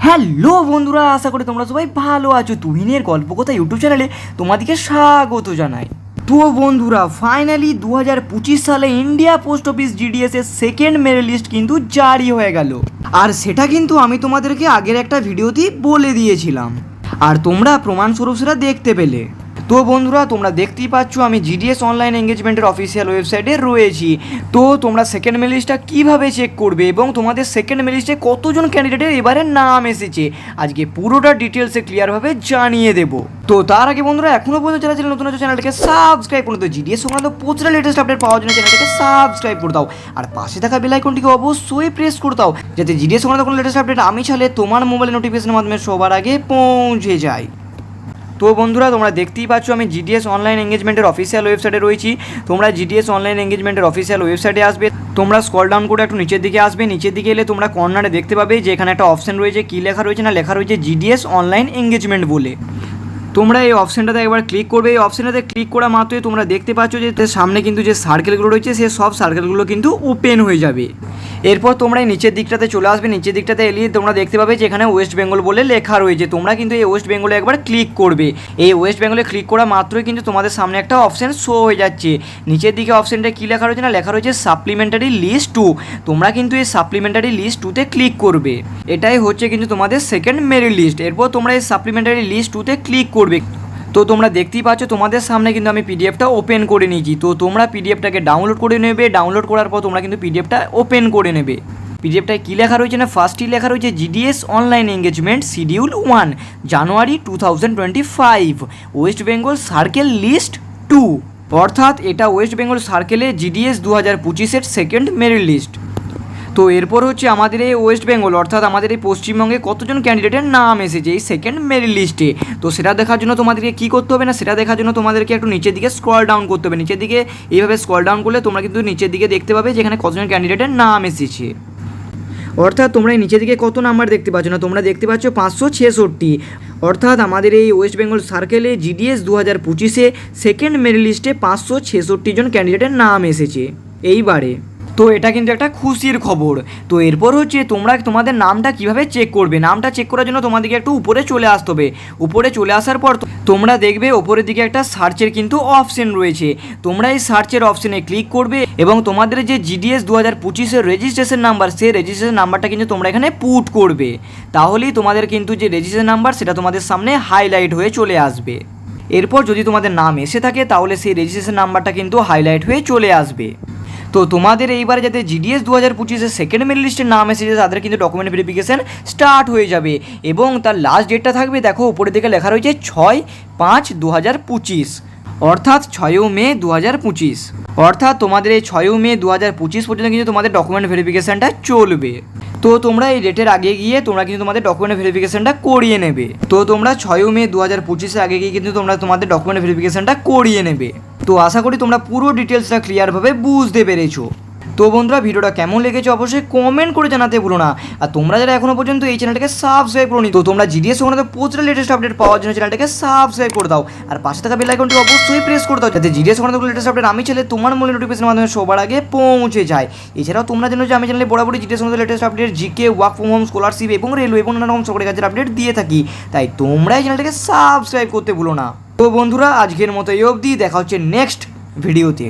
Hello বন্ধুরা, আশা করি তোমরা সবাই ভালো আছো। তুহিনের গল্প কথা ইউটিউব চ্যানেলে তোমাদেরকে স্বাগত জানাই। তো বন্ধুরা, ফাইনালি 2025 সালে ইন্ডিয়া পোস্ট অফিস জিডিএস এর সেকেন্ড মেরিট লিস্ট কিন্তু জারি হয়ে গেল। আর সেটা কিন্তু আমি তোমাদেরকে আগের একটা ভিডিওতেই বলে দিয়েছিলাম, আর তোমরা প্রমাণস্বরূপ সেটা দেখতে পেলে। তো বন্ধুরা, তোমরা দেখতেই পাচ্ছ আমি জিডিএস অনলাইন এঙ্গেজমেন্টের অফিসিয়াল ওয়েবসাইটে রয়েছি। তো তোমরা সেকেন্ড মেরিট লিস্টটা কীভাবে চেক করবে এবং তোমাদের সেকেন্ড মেরিট লিস্টে কতজন ক্যান্ডিডেটের এবারে নাম এসেছে আজকে পুরোটা ডিটেলসে ক্লিয়ারভাবে জানিয়ে দেবো। তো তার আগে বন্ধুরা, এখনও পর্যন্ত যারা চ্যানেল নতুন আছে চ্যানেলটাকে সাবস্ক্রাইব করে দাও। জিডিএস সংক্রান্ত প্রচুর লেটেস্ট আপডেট পাওয়ার জন্য চ্যানেলটাকে সাবস্ক্রাইব করে দাও, আর পাশে থাকা বেল আইকনটিকে অবশ্যই প্রেস করে দাও যাতে জিডিএস সংক্রান্ত কোনো লেটেস্ট আপডেট আমি ছাড়লে তোমার মোবাইলে নোটিফিকেশনের মাধ্যমে সবার আগে পৌঁছে যায়। তো বন্ধুরা, তোমরা দেখতেই পাচ্ছ আমি জিডিএস অনলাইন এঙ্গেজমেন্টের অফিসিয়াল ওয়েবসাইটে রয়েছি। তোমরা জিডিএস অনলাইন এঙ্গেজমেন্টের অফিসিয়াল ওয়েবসাইটে আসবে, তোমরা স্ক্রল ডাউন করে একটু নিচের দিকে আসবে। নিচের দিকে এলে তোমরা কর্নারে দেখতে পাবে যে এখানে একটা অপশন রয়েছে। কী লেখা রয়েছে না, লেখা রয়েছে জিডিএস অনলাইন এঙ্গেজমেন্ট বলে। তোমরা এই অপশানটাতে একবার ক্লিক করবে। এই অপশানটাতে ক্লিক করা মাত্রই তোমরা দেখতে পাচ্ছ যে সামনে কিন্তু যে সার্কেলগুলো রয়েছে সেই সব সার্কেলগুলো কিন্তু ওপেন হয়ে যাবে। এরপর তোমরা এই নিচের দিকটাতে চলে আসবে। নিচের দিকটাতে এলে তোমরা দেখতে পাবে যে এখানে ওয়েস্ট বেঙ্গল বলে লেখা রয়েছে। তোমরা কিন্তু এই ওয়েস্ট বেঙ্গলে একবার ক্লিক করবে। এই ওয়েস্ট বেঙ্গলে ক্লিক করা মাত্রই কিন্তু তোমাদের সামনে একটা অপশান শো হয়ে যাচ্ছে। নিচের দিকে অপশানটা কী লেখা রয়েছে না, লেখা রয়েছে সাপ্লিমেন্টারি লিস্ট 2। তোমরা কিন্তু এই সাপ্লিমেন্টারি লিস্ট 2তে ক্লিক করবে। এটাই হচ্ছে কিন্তু তোমাদের সেকেন্ড মেরিট লিস্ট। এরপর তোমরা এই সাপ্লিমেন্টারি লিস্ট 2তে ক্লিক করবে। তো তোমরা দেখতেই পাচ্ছ তোমাদের সামনে কিন্তু আমি পিডিএফটা ওপেন করে নিয়েছি। তো তোমরা পিডিএফটাকে ডাউনলোড করে নেবে। ডাউনলোড করার পর তোমরা কিন্তু পিডিএফটা ওপেন করে নেবে। পিডিএফটায় কী লেখা রয়েছে না, ফার্স্টই লেখা রয়েছে GDS online engagement schedule 1 January 2025 West Bengal circle list 2। অর্থাৎ এটা ওয়েস্ট বেঙ্গল সার্কেলে জিডিএস 2025-এর সেকেন্ড মেরিট লিস্ট। তো এরপর হচ্ছে আমাদের এই ওয়েস্ট বেঙ্গল অর্থাৎ আমাদের এই পশ্চিমবঙ্গে কতজন ক্যান্ডিডেটের নাম এসেছে এই সেকেন্ড মেরিট লিস্টে। তো সেটা দেখার জন্য তোমাদেরকে কী করতে হবে না, সেটা দেখার জন্য তোমাদেরকে একটু নিচের দিকে স্ক্রল ডাউন করতে হবে। নিচের দিকে এইভাবে স্ক্রল ডাউন করলে তোমরা কিন্তু নিচের দিকে দেখতে পাবে যেখানে কতজন ক্যান্ডিডেটের নাম এসেছে। অর্থাৎ তোমরা এই নিচের দিকে কত নাম্বার দেখতে পাচ্ছ না, তোমরা দেখতে পাচ্ছ 566। অর্থাৎ আমাদের এই ওয়েস্ট বেঙ্গল সার্কেলে জিডিএস 2025-এ সেকেন্ড মেরিট লিস্টে 566 জন ক্যান্ডিডেটের নাম এসেছে এইবারে। তো এটা কিন্তু একটা খুশির খবর। তো এরপর হচ্ছে তোমরা তোমাদের নামটা কিভাবে চেক করবে। নামটা চেক করার জন্য তোমাদেরকে একটু উপরে চলে আসতে হবে। উপরে চলে আসার পর তোমরা দেখবে ওপরের দিকে একটা সার্চের কিন্তু অপশন রয়েছে। তোমরা এই সার্চের অপশনে ক্লিক করবে এবং তোমাদের যে জিডিএস 2025-এর রেজিস্ট্রেশন নাম্বার সেই রেজিস্ট্রেশন নাম্বারটা কিন্তু তোমরা এখানে পুট করবে। তাহলেই তোমাদের কিন্তু যে রেজিস্ট্রেশন নাম্বার সেটা তোমাদের সামনে হাইলাইট হয়ে চলে আসবে। এরপর যদি তোমাদের নাম এসে থাকে তাহলে সেই রেজিস্ট্রেশন নাম্বারটা কিন্তু হাইলাইট হয়ে চলে আসবে। তো তোমাদের এইবারে যাতে জিডিএস 2025-এর সেকেন্ড মেরিট লিস্টের নাম এসেছে তাদের কিন্তু ডকুমেন্ট ভেরিফিকেশান স্টার্ট হয়ে যাবে এবং তার লাস্ট ডেটটা থাকবে, দেখো উপরের দিকে লেখা রয়েছে 6/5/2025 অর্থাৎ 6 মে 2025। অর্থাৎ তোমাদের এই 6 মে 2025 পর্যন্ত কিন্তু তোমাদের ডকুমেন্ট ভেরিফিকেশানটা চলবে। তো তোমরা এই ডেটের আগে গিয়ে তোমরা কিন্তু তোমাদের ডকুমেন্ট ভেরিফিকেশানটা করিয়ে নেবে। তো তোমরা 6 মে 2025-এর আগে গিয়ে কিন্তু তোমরা তোমাদের ডকুমেন্ট ভেরিফিকেশানটা করিয়ে নেবে। তো আশা করি তোমরা পুরো ডিটেলসটা ক্লিয়ারভাবে বুঝতে পেরেছো। তো বন্ধুরা, ভিডিওটা কেমন লেগেছে অবশ্যই কমেন্ট করে জানাতে ভুলো না। আর তোমরা যারা এখনো পর্যন্ত এই চ্যানেলটাকে সাবস্ক্রাইব করোনি তো তোমরা জিডিএস সংক্রান্ত প্রচুর লেটেস্ট আপডেট পাওয়ার জন্য চ্যানেলটাকে সাবস্ক্রাইব করে দাও, আর পাশে থাকা বেল আইকনটি অবশ্যই প্রেস করে দাও যাতে জিডিএস সংক্রান্ত লেটেস্ট আপডেট আমি চাইলে তোমার মোবাইল নোটিফিকেশনের মাধ্যমে সবার আগে পৌঁছে যায়। এছাড়াও তোমরা জানো যে আমি চ্যানেলে বরাবরই জিডিএস সংক্রান্ত latest update, GK, work from home, scholarship এবং রেলওয়ে এবং নানা রকম সরকারি কাজের আপডেট দিয়ে থাকি। তাই তোমরা এই চ্যানেলটাকে সাবস্ক্রাইব করতে ভুলো না। তো বন্ধুরা, আজকের মতো এই অবধি, দেখা হচ্ছে নেক্সট ভিডিওতে।